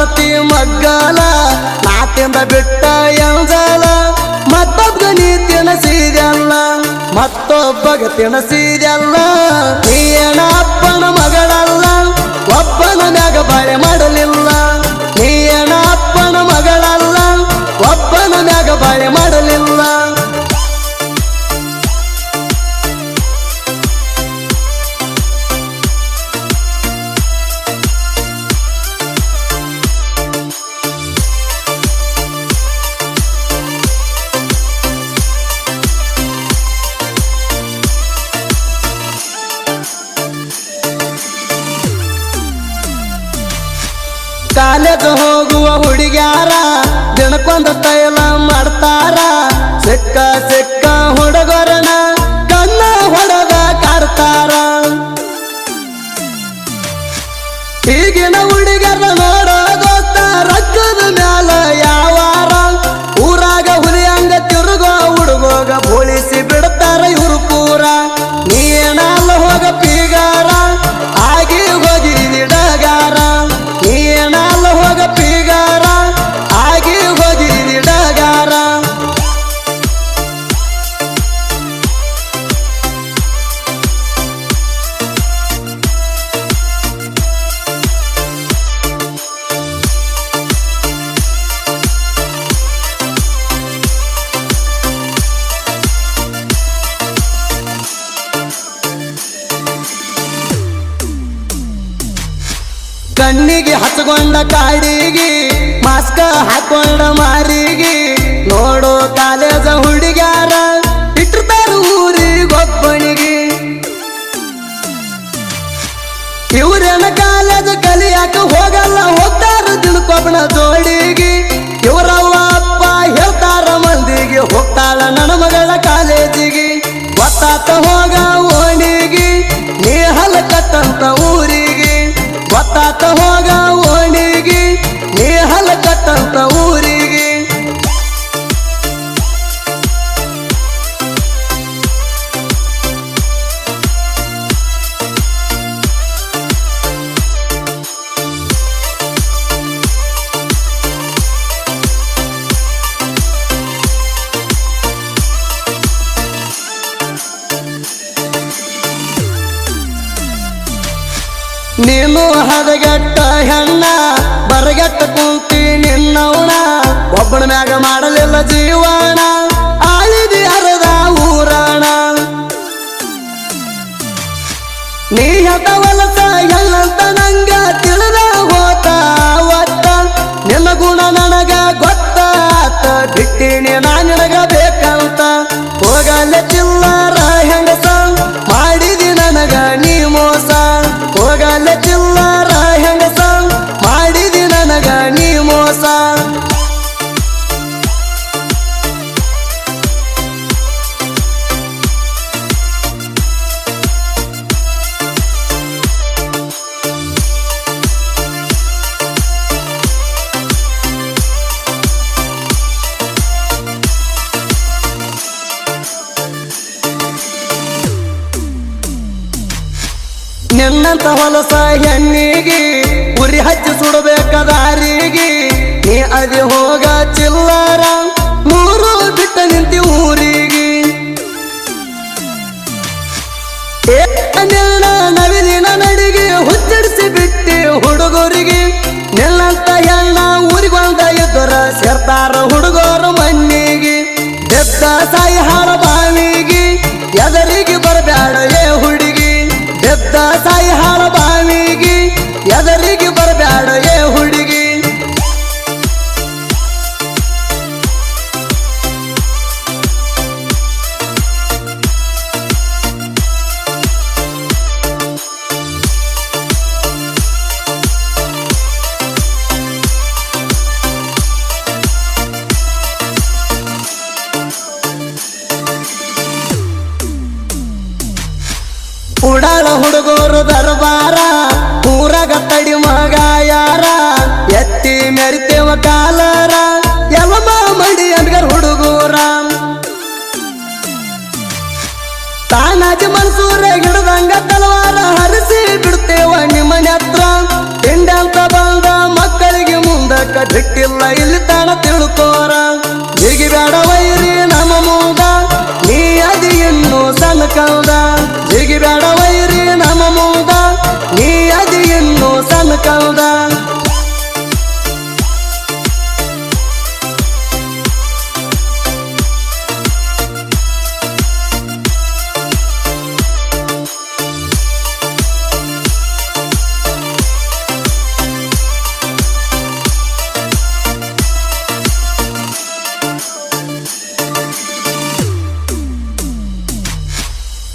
ಮಾಡ್ತಿ ಮಗ್ಗಲ ನಾತಿಂದ ಬಿಟ್ಟ ಎಂಜಲ ಮತ್ತೊಬ್ಬ ನೀ ತಿನಸಿದೆಲ್ಲ ಮತ್ತೊಬ್ಬಗ ತಿನಸಿದೆಲ್ಲ ನೀನ ಅಪ್ಪನ ಮಗಳಲ್ಲ ಒಬ್ಬನ ಮ್ಯಾಗ ಬಾಳೆ ಮಾಡಲಿಲ್ಲ ನೀನ ಅಪ್ಪನ ಮಗಳಲ್ಲ ಒಬ್ಬನ ಮ್ಯಾಗ ಬಾಳೆ ಮಾಡಲಿಲ್ಲ ಕಾಲೇಜ್ ಹೋಗುವ ಹುಡುಗ್ಯಾರ ದಿನಕ್ಕೊಂದು ತೈಲ ಮಾಡ್ತಾರ ಸಿಕ್ಕ ಸಿಕ್ಕ ಹುಡುಗರನ ಕಣ್ಣ ಹೊಡೆದ ಕಾಡ್ತಾರ ಈಗಿನ ಹುಡುಗರ ನೋಡೋ ದೋಸ್ತ ರಕ್ಕದ ಮ್ಯಾಲ ಯಾವಾರ ಊರಾಗ ಹುಲಿಯಂಗ ತಿರುಗೋ ಹುಡುಗೋಗ ಬೋಳಿಸಿ ಬಿಡ್ತಾರ ಇವ್ರು ಪೂರ ನೀನಲ್ಲ ಹೋಗ ಪೀಗಾರ ಆಗಿ ಹೋಗಿದಿ ಡಗಾರ ನೀನಲ್ಲ ಹೋಗ ಪೀಗಾರ ಆಗಿ ಹೋಗಿದಿ ಡಗಾರ ಕಣ್ಣಿಗೆ ಹಚ್ಕೊಂಡ ಕಾಡಿಗೆ ಮಾಸ್ಕ ಹಾಕೊಂಡ ಮಾರಿಗೆ ನೋಡೋ ಕಾಲೇಜ ಹುಡುಗ್ಯಾರ ಇಟ್ಟಿರ್ತಾರ ಊರಿಗೊಬ್ಬನಿಗೆ ಇವ್ರೇನ ಕಾಲೇಜ ಕಲಿಯಾಕ ಹೋಗಲ್ಲ ಹೋಗ್ತಾರ ದಿನಕ್ಕೊಬ್ಬನ ಜೋಡಿಗೆ ಇವರವ್ವ ಅಪ್ಪ ಹೇಳ್ತಾರ ಮಂದಿಗೆ ಹೋಗ್ತಾಳ ನನ್ನ ಮಗಳ ಕಾಲೇಜಿಗೆ ಗೊತ್ತಾತ ಹೋಗ ಓಣಿಗೆ ನೀ ಹಲಕತ್ತಂತ ಊರಿಗೆ ಗೊತ್ತಾತ ಹೋಗ ಓಣಿಗೆ ನೀ ಹಲಕತ್ತಂತ ಊರಿಗೆ ನೀನು ಹದಗೆಟ್ಟ ಹೆಣ್ಣ ಬರಗೆಟ್ಟ ಕುಂತಿ ನಿನ್ನವಣ ಒಬ್ಬನ ಮ್ಯಾಗ ಮಾಡಲಿಲ್ಲ ಜೀವನ ಆಳಿದಿ ಅರದ ಊರಾಣ ನೀ ಹತ ವಲಸ ಎಲ್ಲಂತ ನಂಗ ತಿಳಿದ ಹೋತ ಒತ್ತ ನಿನ್ನ ಗುಣ ನನಗ ಗೊತ್ತಾತ ಬಿಟ್ಟಿನಿ ನಾ ನಿನಗ ಬೇಕಂತ ಹೋಗಲ್ಲ ಚಿಲ್ಲರ ಹೆಂಗಸ ಮಾಡಿದಿ ನನಗ ನೀ ಮೋಸ ಹೋಗಲ್ಲ ಚಿಲ್ಲರ ಹೆಂಗಸ ಮಾಡಿದಿ ನನಗ ನೀ ಮೋಸ ನಿನ್ನಂತ ಹೊಲಸ ಹೆಣ್ಣಿಗೆ ಉರಿ ಹಚ್ಚಿ ಸುಡಬೇಕಾದಾರಿಗೆ ನೀ ಅದಿ ಹೋಗ ಚಿಲ್ಲರ ಮೂರು ಬಿಟ್ಟ ನಿಂತಿ ಊರಿಗೆ ನಿನ್ನ ನವಿಲಿನ ನಡಿಗೆ ಹುಚ್ಚಿಡಿಸಿ ಬಿಟ್ಟಿ ಹುಡುಗರಿಗೆ ನಿನ್ನಂತ ಹೆಣ್ಣ ಊರಿಗೊಂದ ಇದ್ದರ ಸೇರ್ತಾರ ಹುಡುಗರು ಮಣ್ಣಿಗೆ ಬೆದ್ದ ಸಾಯಿ ಹಾರ ಬಾವಿಗೆ ಎದರಿಗೆ ಬರಬ್ಯಾಡ ಏ ಹುಡುಗಿ ಬೆದ್ದ ಸಾಯಿ ಹಾಳ ಬಾವಿಗೆ ಎದರಿಗೆ ಬರಬ್ಯಾಡ ಏ ಹುಡುಗಿ ಉಡಾಳ ಹುಡುಗರು ದರ್ಬಾರ ಊರಾಗ ತಡಿ ಬಿಟ್ಟಿಲ್ಲ ಇಲ್ಲಿ ತಾನ ತಿಳ್ಕೋರ ಜಿಗಿ ಬೇಡ ವೈರಿ ನಮ್ಮ ಮೂಗ ನೀ ಅದಿ ಇನ್ನು ಸಣ್ಣ ಕಲ್ದ ಜಿಗಿ ಬೇಡ ವೈರಿ ನಮ್ಮ ಮೂಗ ನೀ ಅದಿ ಇನ್ನು ಸಣ್ಣ ಕಲ್ದ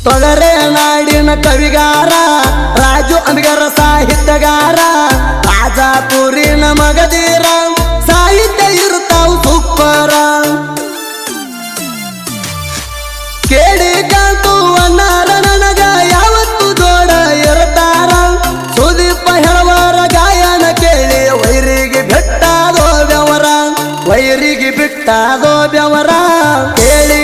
ತೊಗರೆ ನಾಡಿನ ಕವಿಗಾರ ರಾಜು ಅಂಬಿಗರ ಸಾಹಿತ್ಯಗಾರ ರಾಜಾಪುರಿನ ಮಗದೀರ ಸಾಹಿತ್ಯ ಇರುತ್ತಾವು ಸೂಪರ ಕೇಳಿ ಕಾಂತು ಅನ್ನಾರ ನನಗ ಯಾವತ್ತು ಜೋಡ ಇರುತ್ತಾರ ಸುದೀಪ ಹೆಳವರ ಗಾಯನ ಕೇಳಿ ವೈರಿಗೆ ಬಿಟ್ಟಾದೋ ಬೆವರ ವೈರಿಗೆ ಬಿಟ್ಟಾದೋ ಬೆವರ ಕೇಳಿ